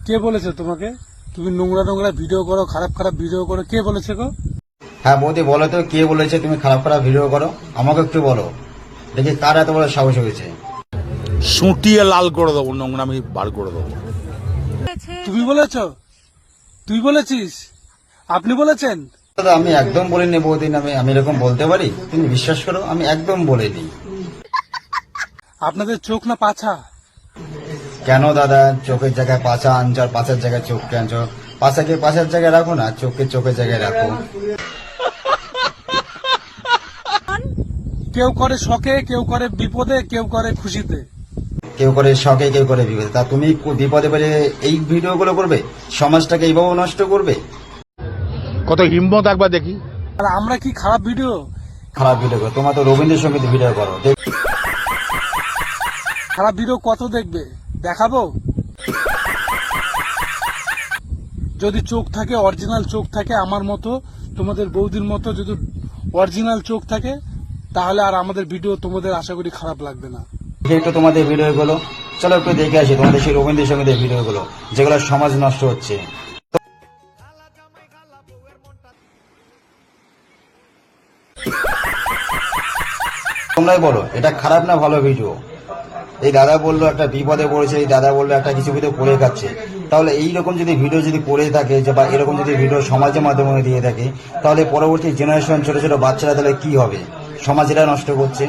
কে বলেছে তোমাকে তুমি নোংরা নোংরা ভিডিও করো, খারাপ খারাপ ভিডিও করো? কে বলেছে গো? হ্যাঁ বৌদি বলো তো, কে বলেছে তুমি খারাপ খারাপ ভিডিও করো? আমাকে একটু বলো দেখি কার এত বড় সাহস হয়েছে। সুটিয়ে লাল করে দেবো, নোংরামি বার করে দেবো। তুমি বলেছো? তুই বলেছিস? আপনি বলেছেন? দাদা আমি একদম বলিনি বৌদি নামে, আমি এরকম বলতে পারি? তুমি বিশ্বাস করো আমি একদম বলিনি। আপনাদের চোখ না পাছা? কেন দাদা চোখের জায়গায় পাছা আনছো আর পাছার জায়গায় চোখকে আনছো? পাছাকে পাছার জায়গায় রাখো না, চোখকে চোখের জায়গায় রাখো। কেউ করে শখে, কেউ করে বিপদে, কেউ করে খুশিতে। কেউ করে শখে, কেউ করে বিপদে। তা তুমি বিপদে পড়ে এই ভিডিওগুলো করবে? সমাজটাকে এইভাবে নষ্ট করবে? কত হিম্মত একবার দেখি। আর আমরা কি খারাপ ভিডিও? খারাপ ভিডিও করো? তোমার তো রবীন্দ্রসঙ্গীত ভিডিও করো। খারাপ ভিডিও কত দেখবে? দেখাবো? যদি চোখ থাকে, অরিজিনাল চোখ থাকে আমার মতো, তোমাদের বৌদির মতো যদি অরিজিনাল চোখ থাকে, তাহলে আর আমাদের ভিডিও তোমাদের আশা করি খারাপ লাগবে না। একটু তোমাদের ভিডিওগুলো চলো একটু দেখে আসি, তোমাদের সেই রবীন্দ্রসঙ্গীতের ভিডিওগুলো যেগুলো সমাজ নষ্ট হচ্ছে। তোমরাই বলো এটা খারাপ না ভালো ভিডিও? এই দাদা বললো একটা বিপদে পড়েছে, এই দাদা বললো একটা কিছু ভিডিও করে খাচ্ছে। তাহলে এইরকম যদি ভিডিও যদি করে থাকে যে বা এরকম যদি ভিডিও সমাজের মাধ্যমে দিয়ে থাকে, তাহলে পরবর্তী জেনারেশন ছোট ছোট বাচ্চারা তাহলে কি হবে? সমাজ এরা নষ্ট করছে।